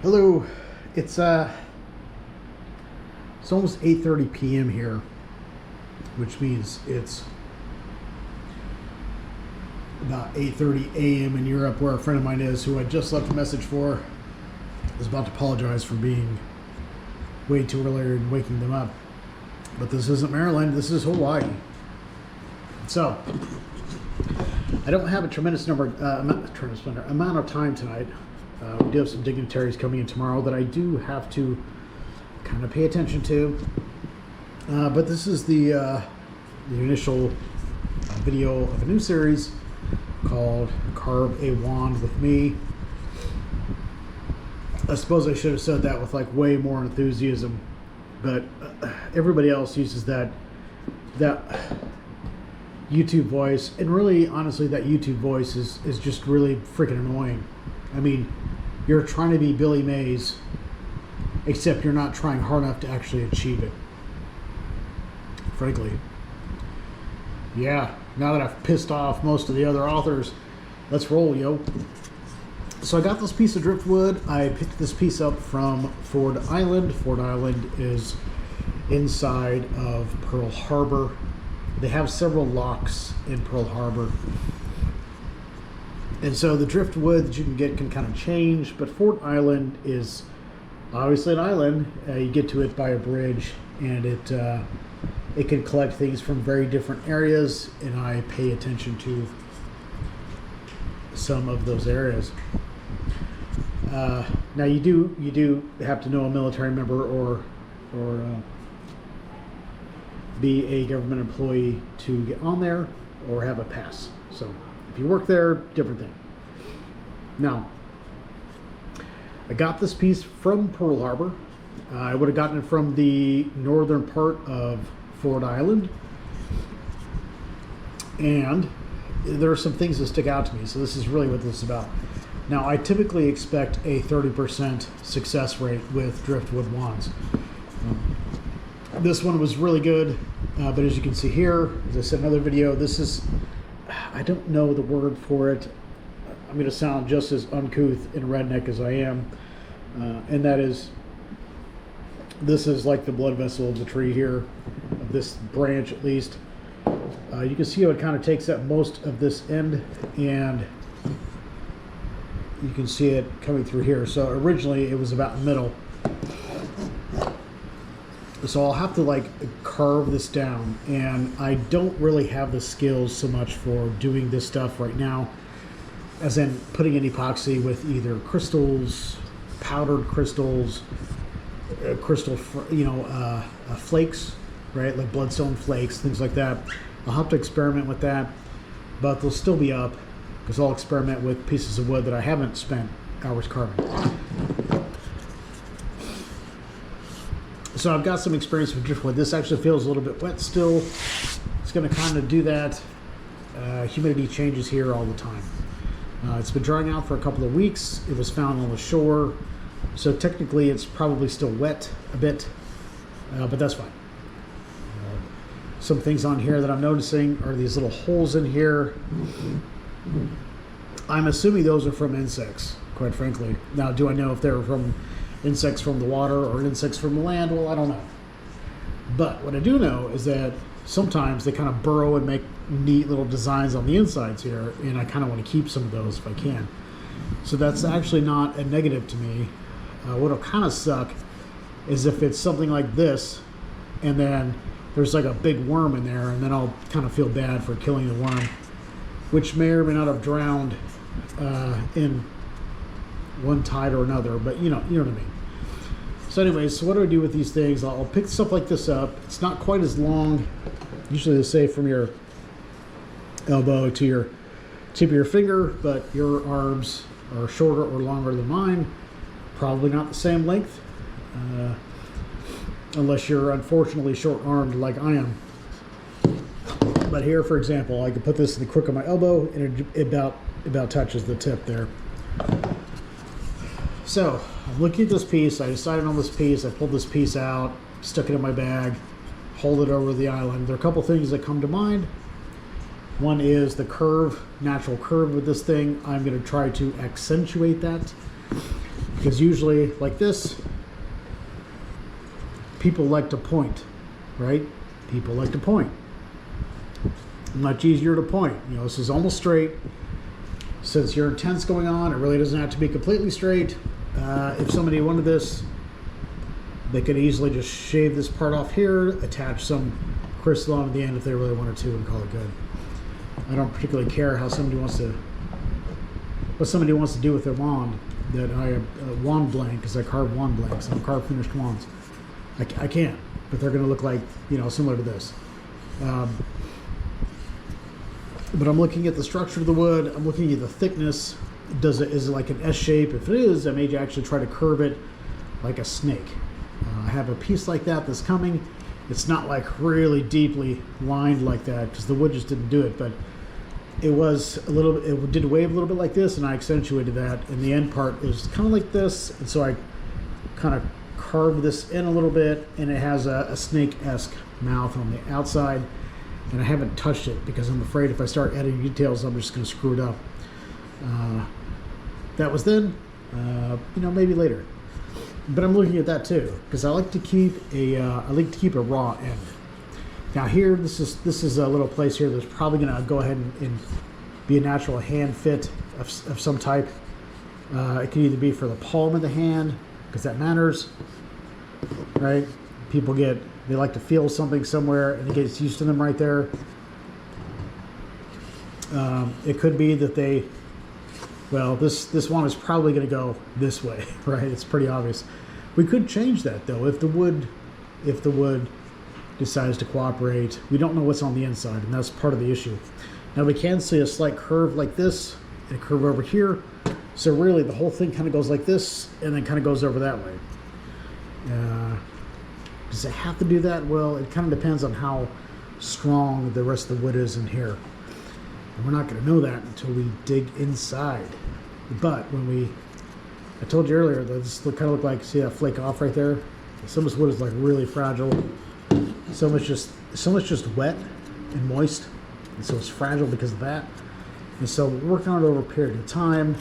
Hello, it's almost 8:30 p.m. here, which means it's about 8:30 a.m. in Europe, where a friend of mine is, who I just left a message for, is about to apologize for being way too early and waking them up. But this isn't Maryland, this is Hawaii. So I don't have a tremendous amount of time tonight. We do have some dignitaries coming in tomorrow that I do have to kind of pay attention to. But this is the initial video of a new series called Carve a Wand with Me. I suppose I should have said that with like way more enthusiasm, but everybody else uses that YouTube voice, and really, honestly, that YouTube voice is just really freaking annoying. I mean, you're trying to be Billy Mays, except you're not trying hard enough to actually achieve it. Frankly. Yeah, now that I've pissed off most of the other authors, let's roll, yo. So I got this piece of driftwood. I picked this piece up from Ford Island. Ford Island is inside of Pearl Harbor. They have several locks in Pearl Harbor. And so the driftwood that you can get can kind of change, but Fort Island is obviously an island. You get to it by a bridge, and it can collect things from very different areas, and I pay attention to some of those areas. Now you do have to know a military member or be a government employee to get on there, or have a pass. So if you work there, different thing. Now, I got this piece from Pearl Harbor. I would have gotten it from the northern part of Ford Island. And there are some things that stick out to me, so this is really what this is about. Now, I typically expect a 30% success rate with driftwood wands. This one was really good, but as you can see here, as I said in another video, this is, I don't know the word for it. I'm going to sound just as uncouth and redneck as I am, and that is, this is like the blood vessel of the tree here, of this branch at least. You can see how it kind of takes up most of this end, and you can see it coming through here. So originally it was about middle. So I'll have to like carve this down, and I don't really have the skills so much for doing this stuff right now, as in putting in epoxy with either crystals, powdered crystals, flakes, right, like bloodstone flakes, things like that. I'll have to experiment with that, but they'll still be up because I'll experiment with pieces of wood that I haven't spent hours carving. So I've got some experience with driftwood. This actually feels a little bit wet still. It's going to kind of do that. Humidity changes here all the time. It's been drying out for a couple of weeks. It was found on the shore, so technically it's probably still wet a bit, but that's fine. Some things on here that I'm noticing are these little holes in here. I'm assuming those are from insects, quite frankly. Now, do I know if they're from insects from the water or insects from the land? Well, I don't know. But what I do know is that sometimes they kind of burrow and make neat little designs on the insides here, and I kind of want to keep some of those if I can. So that's actually not a negative to me. What'll kind of suck is if it's something like this, and then there's like a big worm in there, and then I'll kind of feel bad for killing the worm, which may or may not have drowned in one tide or another, but you know what I mean. So anyways, so what do I do with these things? I'll pick stuff like this up. It's not quite as long. Usually they say from your elbow to your tip of your finger, but your arms are shorter or longer than mine. Probably not the same length, unless you're unfortunately short-armed like I am. But here, for example, I can put this in the crook of my elbow, and it about touches the tip there. So I'm looking at this piece. I decided on this piece. I pulled this piece out, stuck it in my bag, hold it over the island. There are a couple things that come to mind. One is the curve, natural curve with this thing. I'm going to try to accentuate that. Because usually, like this, people like to point, right? People like to point. Much easier to point. You know, this is almost straight. Since your intent's going on, it really doesn't have to be completely straight. If somebody wanted this, they could easily just shave this part off here, attach some crystal on at the end if they really wanted to, and call it good. I don't particularly care how somebody wants to, what somebody wants to do with their wand. That I have wand blank, because I carve wand blanks. I don't carve finished wands. I can't, but they're going to look like, you know, similar to this. But I'm looking at the structure of the wood. I'm looking at the thickness. Is it like an S shape? If it is, I may actually try to curve it like a snake. I have a piece like that that's coming. It's not like really deeply lined like that because the wood just didn't do it, but it was a little, it did wave a little bit like this, and I accentuated that, and the end part is kind of like this, and so I kind of carved this in a little bit, and it has a snake-esque mouth on the outside, and I haven't touched it because I'm afraid if I start adding details, I'm just going to screw it up. That was then, you know, maybe later. But I'm looking at that too because I like to keep a raw end. Now here, this is a little place here that's probably going to go ahead and be a natural hand fit of some type. It can either be for the palm of the hand, because that matters, right? People they like to feel something somewhere and it gets used to them right there. It could be that this one is probably going to go this way, right? It's pretty obvious. We could change that though if the wood decides to cooperate. We don't know what's on the inside, and that's part of the issue. Now we can see a slight curve like this and a curve over here. So really the whole thing kind of goes like this and then kind of goes over that way. Does it have to do that? Well, it kind of depends on how strong the rest of the wood is in here. And we're not going to know that until we dig inside. But I told you earlier that this kind of look like, see that flake off right there? Some of this wood is like really fragile. Some of it's just wet and moist, and so it's fragile because of that. And so we're working on it over a period of time.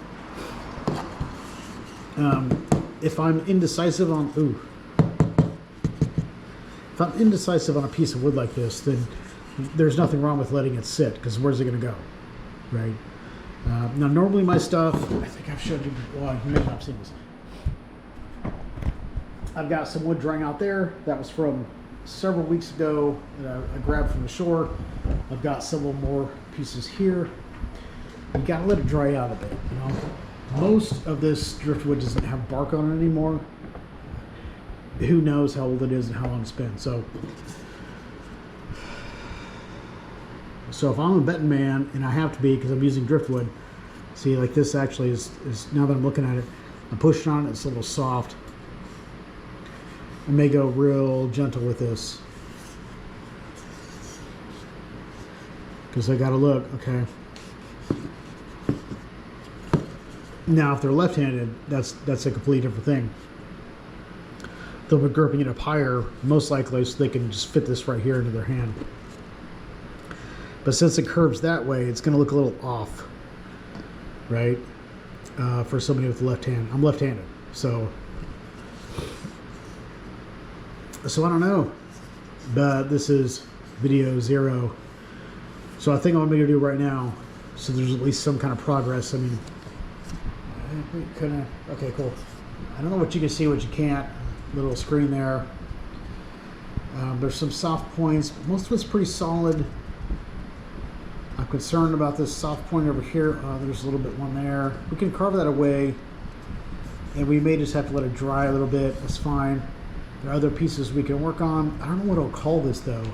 If I'm indecisive on a piece of wood like this, then there's nothing wrong with letting it sit, because where's it going to go, right? Now normally my stuff, I think I've showed you, well, you may not have seen this. I've got some wood drying out there. That was from several weeks ago that I grabbed from the shore. I've got several more pieces here. You gotta let it dry out a bit, you know. Most of this driftwood doesn't have bark on it anymore. Who knows how old it is and how long it's been. So if I'm a betting man, and I have to be because I'm using driftwood, see, like this actually is now that I'm looking at it, I'm pushing on it, it's a little soft. I may go real gentle with this because I gotta look, okay. Now if they're left-handed, that's a completely different thing. They'll be gripping it up higher, most likely, so they can just fit this right here into their hand. But since it curves that way, it's gonna look a little off, right? For somebody with the left hand. I'm left-handed, so I don't know, but this is video 0. So I think what I'm going to do right now, so there's at least some kind of progress. I mean, okay, cool. I don't know what you can see, what you can't. Little screen there. There's some soft points. Most of it's pretty solid. I'm concerned about this soft point over here. There's a little bit one there. We can carve that away, and we may just have to let it dry a little bit. That's fine. There are other pieces we can work on. I don't know what I'll call this though.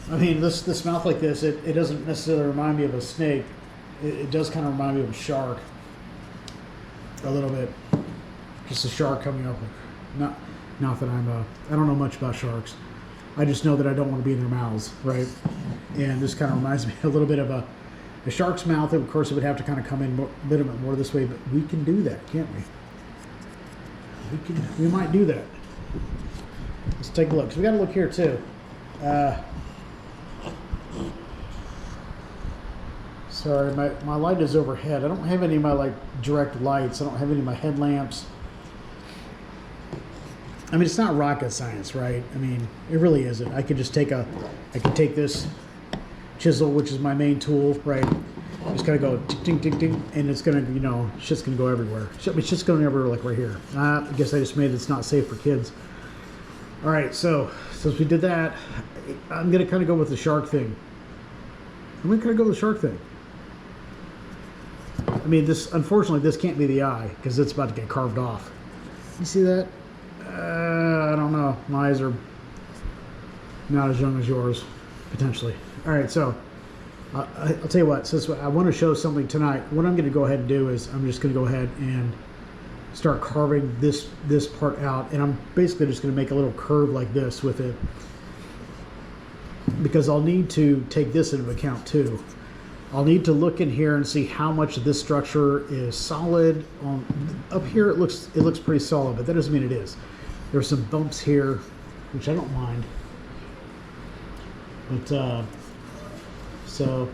I mean, this mouth like this, it doesn't necessarily remind me of a snake. It does kind of remind me of a shark. A little bit. Just a shark coming up. Not that I don't know much about sharks. I just know that I don't want to be in their mouths, right? And this kind of reminds me a little bit of a shark's mouth. Of course, it would have to kind of come in a little bit more this way, but we can do that, can't we? We might do that. Let's take a look. So we got to look here too. Sorry, my light is overhead. I don't have any of my like direct lights. I don't have any of my headlamps. I mean, it's not rocket science, right? I mean, it really isn't. I could just take this chisel, which is my main tool, right? Just gotta go ding, ding, ding, and it's gonna, you know, it's just gonna go everywhere. It's just going everywhere, like right here. I guess I just made it's not safe for kids. All right, so since we did that, I'm gonna kind of go with the shark thing. I'm gonna kind of go with the shark thing. I mean, unfortunately, this can't be the eye because it's about to get carved off. You see that? I don't know. My eyes are not as young as yours, potentially. All right, so I'll tell you what. Since I want to show something tonight, what I'm going to go ahead and do is I'm just going to go ahead and start carving this part out, and I'm basically just going to make a little curve like this with it, because I'll need to take this into account too. I'll need to look in here and see how much of this structure is solid. Up here, it looks pretty solid, but that doesn't mean it is. There's some bumps here, which I don't mind. But so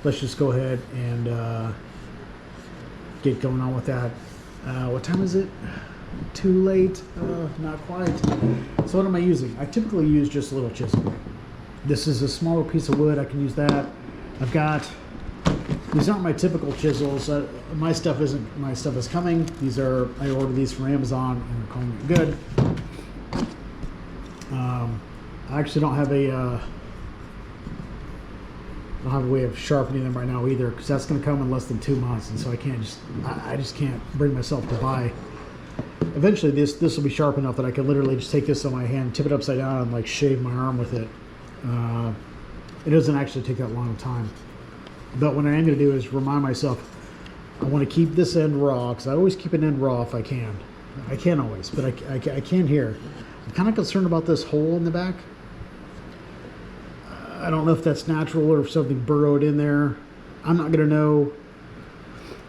let's just go ahead and get going on with that. What time is it? Too late? Not quite. So what am I using? I typically use just a little chisel. This is a smaller piece of wood. I can use that. These aren't my typical chisels. My stuff is coming. I ordered these from Amazon and they're calling it good. I actually don't have a way of sharpening them right now either, because that's going to come in less than 2 months, and so I just can't bring myself to buy. Eventually this will be sharp enough that I can literally just take this on my hand, tip it upside down, and like shave my arm with it. It doesn't actually take that long time. But what I am going to do is remind myself, I want to keep this end raw, because I always keep an end raw if I can. I can't always, but I can here. I'm kind of concerned about this hole in the back. I don't know if that's natural or if something burrowed in there. I'm not going to know.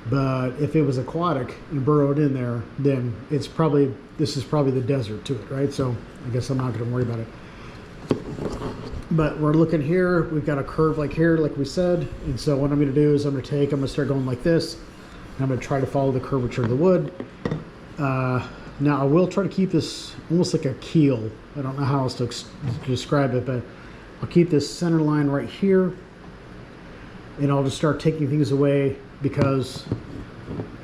But if it was aquatic and burrowed in there, then this is probably the desert to it, right? So I guess I'm not going to worry about it. But we're looking here, we've got a curve like here, like we said. And so what I'm going to do is I'm going to start going like this. And I'm going to try to follow the curvature of the wood. Now I will try to keep this almost like a keel. I don't know how else to describe it, but I'll keep this center line right here. And I'll just start taking things away, because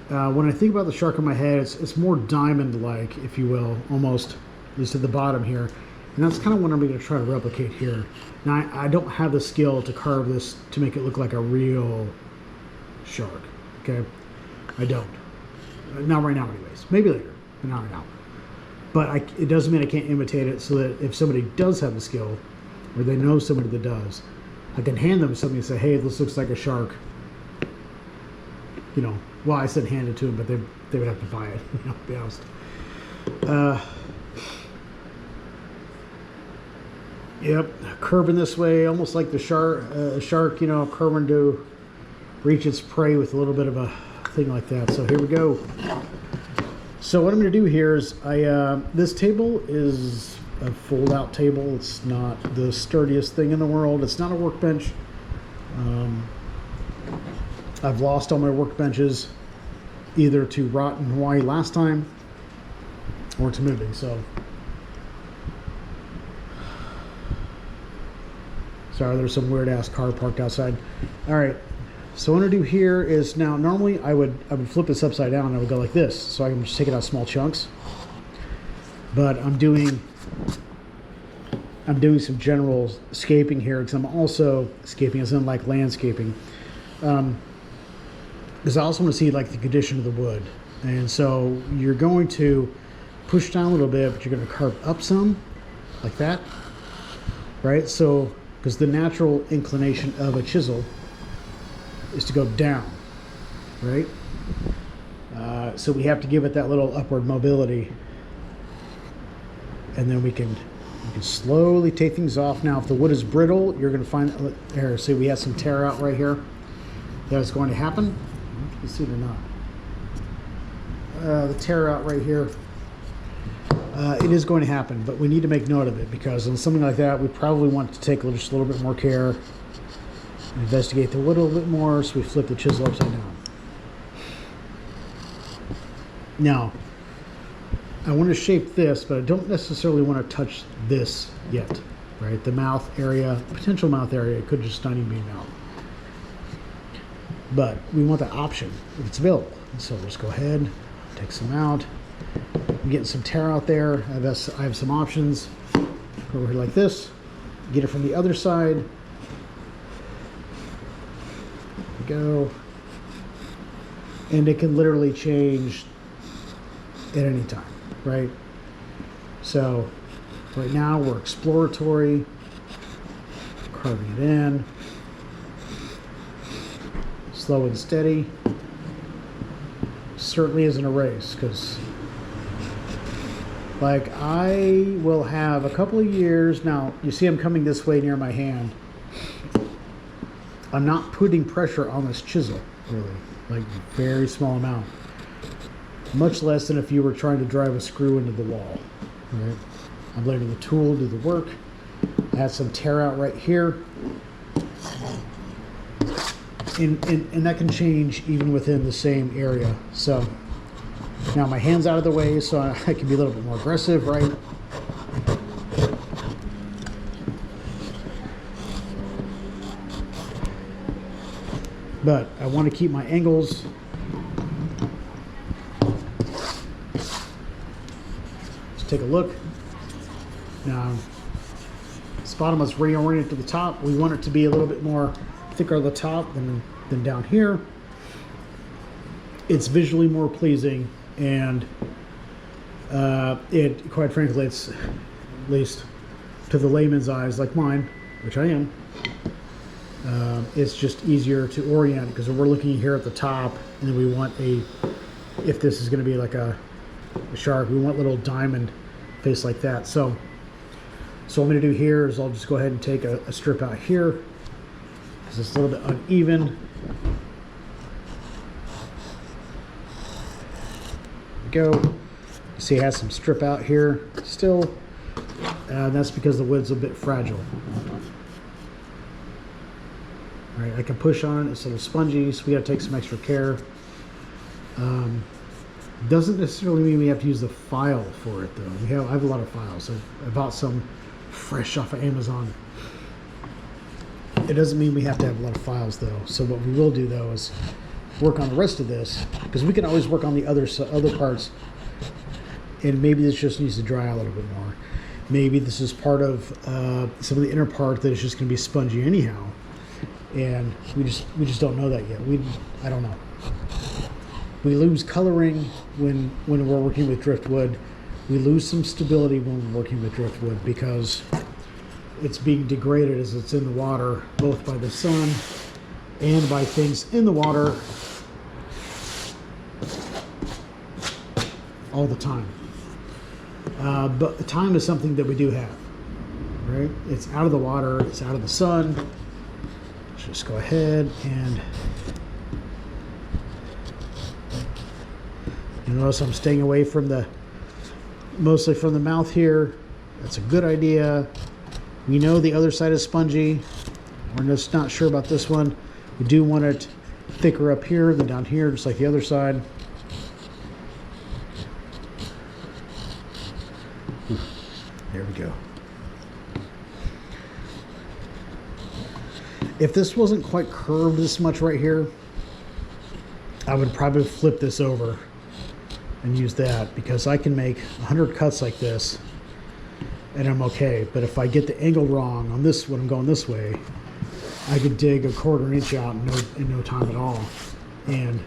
when I think about the shark in my head, it's more diamond-like, if you will, almost, at least at the bottom here. And that's kind of what I'm going to try to replicate here. Now, I don't have the skill to carve this to make it look like a real shark, okay? I don't. Not right now, anyways. Maybe later, but not right now. But it doesn't mean I can't imitate it, so that if somebody does have the skill, or they know somebody that does, I can hand them something and say, hey, this looks like a shark. You know, well, I said hand it to them, but they would have to buy it, you know, to be honest. Yep, curving this way, almost like the shark, you know, curving to reach its prey with a little bit of a thing like that. So here we go. So what I'm going to do here is this table is a fold-out table. It's not the sturdiest thing in the world. It's not a workbench. I've lost all my workbenches either to rot in Hawaii last time or to moving. So sorry, there's some weird ass car parked outside. All right, so what I'm gonna do here is, now normally I would flip this upside down and I would go like this, so I can just take it out small chunks. But I'm doing some general scaping here, because I'm also scaping as in like landscaping. Because I also want to see like the condition of the wood. And so you're going to push down a little bit, but you're going to carve up some, like that, right? So, because the natural inclination of a chisel is to go down, right? So we have to give it that little upward mobility. And then we can slowly take things off. Now, if the wood is brittle, you're going to find, here, see we have some tear out right here. That is going to happen. You see it or not? The tear out right here. It is going to happen, but we need to make note of it, because on something like that, we probably want to take just a little bit more care Investigate the wood a little bit more, so we flip the chisel upside down. Now, I want to shape this, but I don't necessarily want to touch this yet, right? The mouth area, potential mouth area, it could just not even be mouth. But we want that option if it's available. So we'll just go ahead, take some out. I'm getting some tear out there. I have some options. Go over here like this. Get it from the other side. There we go. And it can literally change at any time, right? So right now we're exploratory, carving it in, slow and steady. Certainly isn't a race, because like I will have a couple of years now. You see I'm coming this way near my hand. I'm not putting pressure on this chisel, really, like very small amount. Much less than if you were trying to drive a screw into the wall. Right? I'm letting the tool do the work. I had some tear out right here. And that can change even within the same area. So now my hand's out of the way, so I can be a little bit more aggressive, right? But I want to keep my angles. Take a look. Now, this bottom is reoriented to the top. We want it to be a little bit more thicker at the top than down here. It's visually more pleasing, and it, quite frankly, it's, at least to the layman's eyes like mine, which I am, it's just easier to orient, because we're looking here at the top, and then we want if this is going to be like a shark, we want little diamond face like that. So what I'm going to do here is I'll just go ahead and take a strip out here, because it's a little bit uneven. There we go. You see it has some strip out here still, and that's because the wood's a bit fragile. All right, I can push on it, it's a little spongy, so we got to take some extra care. Doesn't necessarily mean we have to use the file for it, though. I have a lot of files. I bought some fresh off of Amazon. It doesn't mean we have to have a lot of files, though. So what we will do, though, is work on the rest of this, because we can always work on the other parts, and maybe this just needs to dry out a little bit more. Maybe this is part of some of the inner part that is just going to be spongy anyhow, and we just don't know that yet. I don't know. We lose coloring when we're working with driftwood. We lose some stability when we're working with driftwood, because it's being degraded as it's in the water, both by the sun and by things in the water all the time. But the time is something that we do have, right? It's out of the water, it's out of the sun. Let's just go ahead and you notice I'm staying away from mostly from the mouth here. That's a good idea. We know the other side is spongy. We're just not sure about this one. We do want it thicker up here than down here, just like the other side. There we go. If this wasn't quite curved this much right here, I would probably flip this over and use that, because I can make 100 cuts like this and I'm okay. But if I get the angle wrong on this, when I'm going this way, I could dig a 1/4 inch out in no time at all. And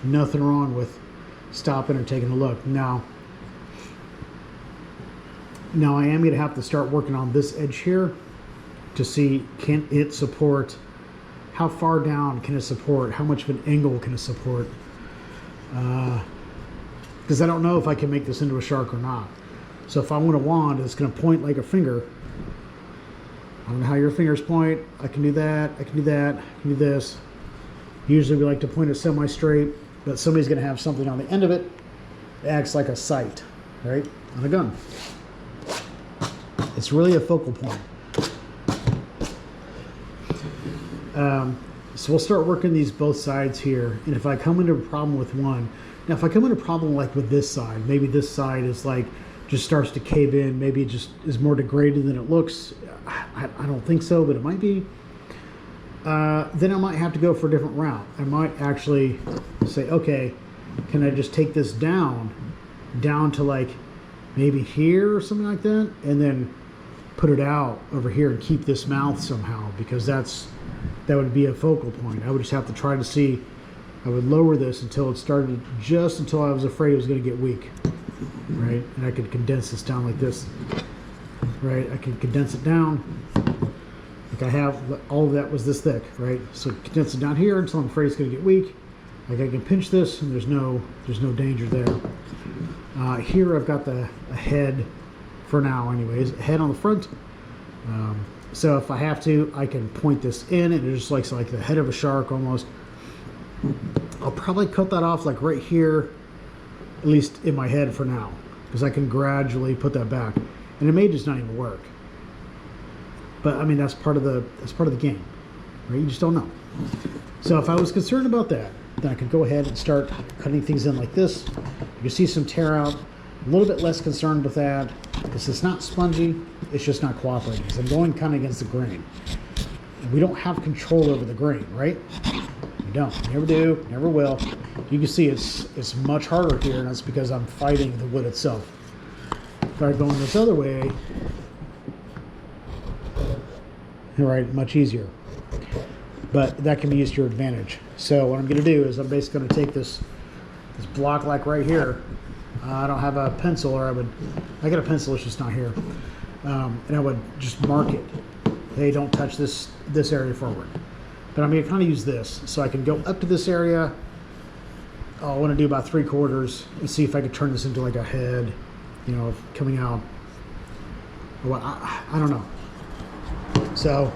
nothing wrong with stopping and taking a look. Now I am going to have to start working on this edge here to see, can it support, how far down can it support, how much of an angle can it support, because I don't know if I can make this into a shark or not. So if I want a wand that's going to point like a finger, I don't know how your fingers point. I can do that, I can do that, I can do this. Usually we like to point it semi-straight, but somebody's going to have something on the end of it that acts like a sight, right, on a gun. It's really a focal point. So we'll start working these both sides here. And if I come into a problem with one, now if I come into a problem like with this side, maybe this side is like, just starts to cave in, maybe it just is more degraded than it looks. I don't think so, but it might be. Then I might have to go for a different route. I might actually say, okay, can I just take this down to like maybe here or something like that, and then put it out over here and keep this mouth somehow, because that would be a focal point. I would just have to try to see. I would lower this until it started, just until I was afraid it was going to get weak, right? And I could condense this down like this, right? I can condense it down. Like I have, all of that was this thick, right? So condense it down here until I'm afraid it's going to get weak. Like I can pinch this and there's no danger there. Here I've got a head for now anyways, a head on the front. So if I have to, I can point this in and it just looks like the head of a shark almost. I'll probably cut that off like right here, at least in my head for now, because I can gradually put that back. And it may just not even work. But I mean, that's part of the game, right? You just don't know. So if I was concerned about that, then I could go ahead and start cutting things in like this. You can see some tear out. A little bit less concerned with that because it's not spongy. It's just not cooperating. So I'm going kind of against the grain. And we don't have control over the grain, right? We don't. Never do. Never will. You can see it's much harder here, and that's because I'm fighting the wood itself. If I go in this other way, right, much easier. But that can be used to your advantage. So what I'm going to do is I'm basically going to take this block like right here. I don't have a pencil, or I got a pencil, it's just not here. And I would just mark it. Hey, don't touch this area forward. But I'm going to kind of use this. So I can go up to this area. I want to do about 3/4 and see if I could turn this into like a head, you know, coming out. Well, I don't know. So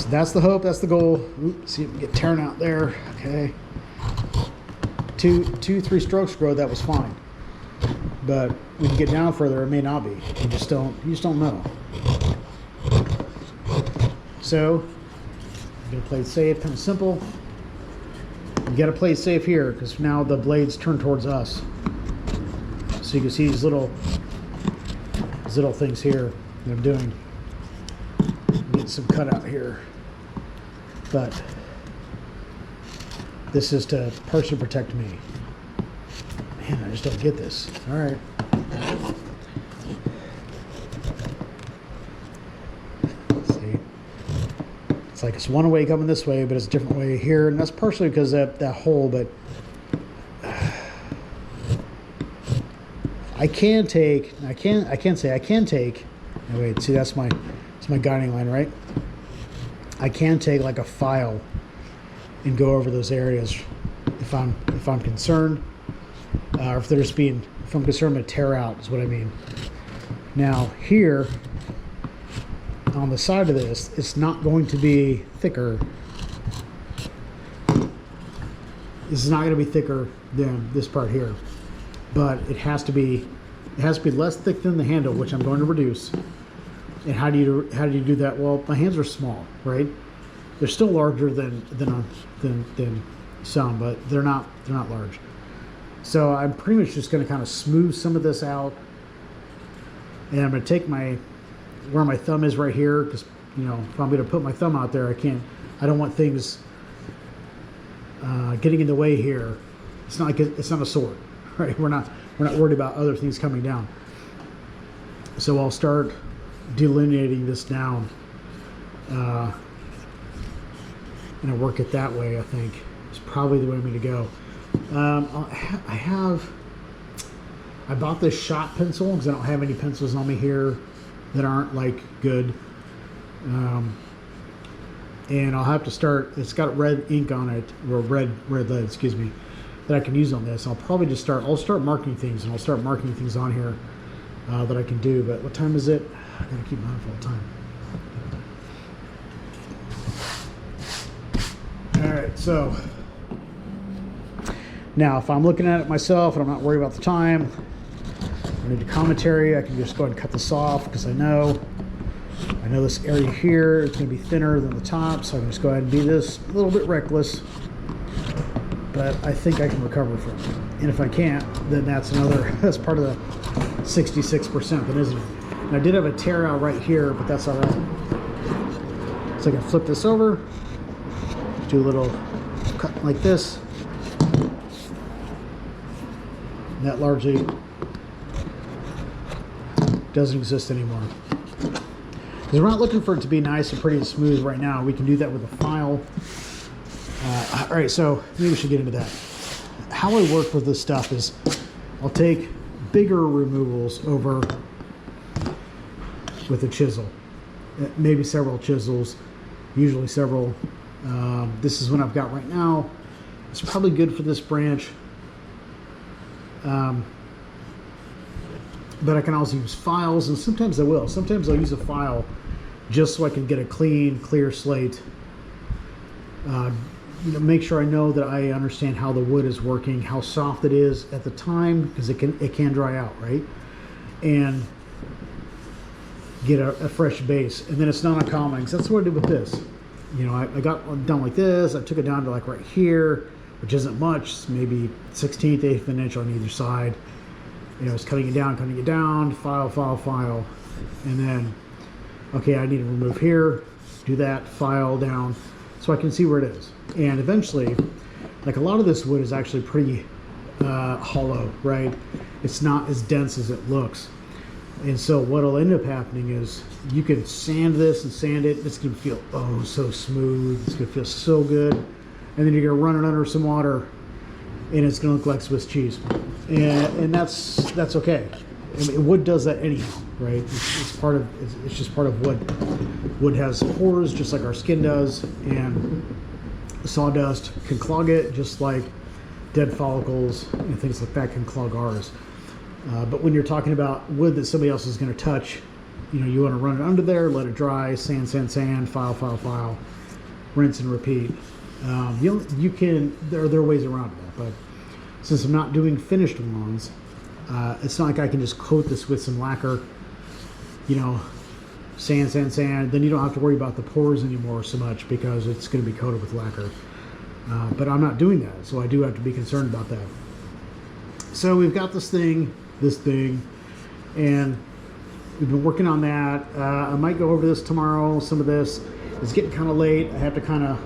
that's the hope, that's the goal. Oops, see if we get tearing out there. Okay. 2-3 strokes ago, that was fine. But when you get down further, it may not be. You just don't know. So I'm gonna play it safe, kind of simple. You gotta play it safe here because now the blades turn towards us. So you can see these little things here that I'm doing. Get some cutout here, but this is to partially protect me. Man, I just don't get this. All right. Let's see. It's like it's one way coming this way, but it's a different way here, and that's partially because of that hole. But I can take. Oh, wait, see, that's my guiding line, right? I can take like a file and go over those areas if I'm concerned, or if I'm concerned to tear out is what I mean. Now here on the side of this, it's not going to be thicker. This is not going to be thicker than this part here, but it has to be less thick than the handle, which I'm going to reduce. And how do you do that? Well, my hands are small, right? They're still larger than some, but they're not large. So I'm pretty much just going to kind of smooth some of this out, and I'm going to take where my thumb is right here, because you know if I'm going to put my thumb out there, I don't want things getting in the way here. It's not a sword, right? We're not worried about other things coming down. So I'll start delineating this down, and I work it that way. I think it's probably the way I'm going to go. I bought this shot pencil because I don't have any pencils on me here that aren't like good, and I'll have to start. It's got red ink on it, or red lead, excuse me, that I can use on this. I'll probably just I'll start marking things, and I'll start marking things on here that I can do. But what time is it? I gotta keep mindful of time. All right, so now if I'm looking at it myself and I'm not worried about the time, I need a commentary, I can just go ahead and cut this off because I know I know this area here is going to be thinner than the top, so I'm just go ahead and be this a little bit reckless. But I think I can recover from it. And if I can't, then that's that's part of the 66% that isn't. And I did have a tear out right here, but that's all right. So I can flip this over, do a little cut like this. And that largely doesn't exist anymore. Because we're not looking for it to be nice and pretty and smooth right now. We can do that with a file. All right, so maybe we should get into that. How I work with this stuff is I'll take bigger removals over with a chisel. Maybe several chisels, usually several. This is what I've got right now. It's probably good for this branch. But I can also use files, and sometimes I will. Sometimes I'll use a file just so I can get a clean, clear slate. Make sure I know that I understand how the wood is working, how soft it is at the time, because it can dry out, right? And get a fresh base. And then it's not uncommon, because that's what I did with this. I got done like this. I took it down to like right here, which isn't much. It's maybe 1/16, 1/8 of an inch on either side. It's cutting it down, file. And then, okay, I need to remove here, do that, file down, so I can see where it is. And eventually, like a lot of this wood is actually pretty hollow, right? It's not as dense as it looks. And so what'll end up happening is you can sand this and sand it. It's gonna feel, so smooth. It's gonna feel so good. And then you're gonna run it under some water and it's gonna look like Swiss cheese. And that's okay. I mean, wood does that anyhow, right? It's just part of wood. Wood has pores just like our skin does, and sawdust can clog it just like dead follicles and things like that can clog ours. But when you're talking about wood that somebody else is going to touch, you want to run it under there, let it dry, sand, file, rinse and repeat. You can. There are ways around that, but since I'm not doing finished ones, it's not like I can just coat this with some lacquer, sand. Then you don't have to worry about the pores anymore so much because it's going to be coated with lacquer. But I'm not doing that, so I do have to be concerned about that. So we've got this thing, and we've been working on that. I might go over this tomorrow. Some of this is getting kind of late. I have to kind of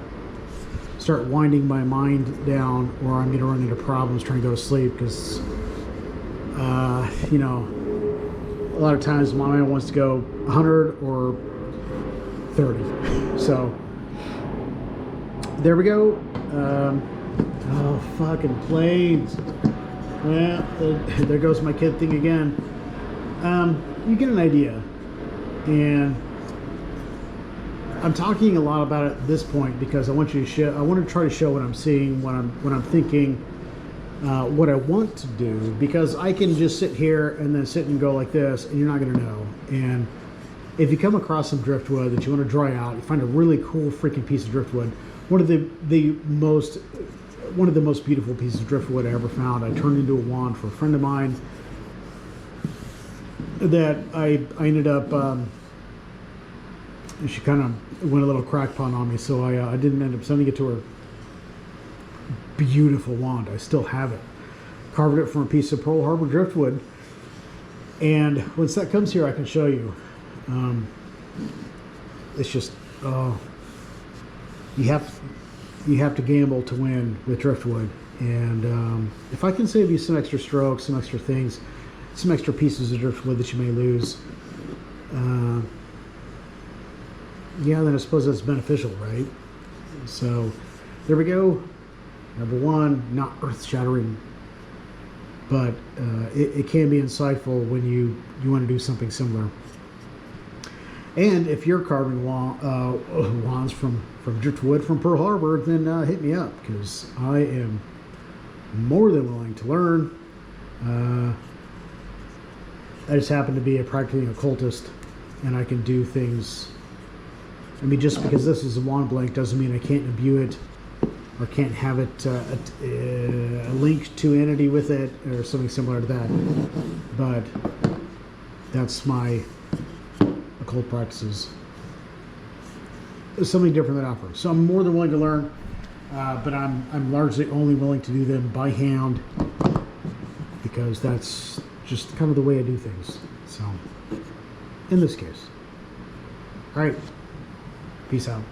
start winding my mind down, or I'm going to run into problems trying to go to sleep because, a lot of times my mind wants to go 100 or 30. So there we go. Fucking planes. Well, there goes my kid thing again. You get an idea, and I'm talking a lot about it at this point because I want you to show. I want to try to show what I'm seeing, what I'm thinking, what I want to do, because I can just sit here and then sit and go like this, and you're not going to know. And if you come across some driftwood that you want to dry out, you find a really cool freaking piece of driftwood. One of the most beautiful pieces of driftwood I ever found. I turned into a wand for a friend of mine that I ended up. She kind of went a little crackpot on me, so I didn't end up sending it to her. Beautiful wand. I still have it. Carved it from a piece of Pearl Harbor driftwood, and once that comes here, I can show you. It's just you have to gamble to win with driftwood, and if I can save you some extra strokes, some extra things, some extra pieces of driftwood that you may lose, then I suppose that's beneficial, right? So there we go. Number one, not earth-shattering, but it can be insightful when you want to do something similar. And if you're carving wands from driftwood from Pearl Harbor, then hit me up, because I am more than willing to learn. I just happen to be a practicing occultist, and I can do things. I mean, just because this is a wand blank doesn't mean I can't imbue it or can't have it a link to entity with it or something similar to that. But that's my occult practices. something different than I've heard. So I'm more than willing to learn, but I'm largely only willing to do them by hand because that's just kind of the way I do things. So in this case, all right, peace out.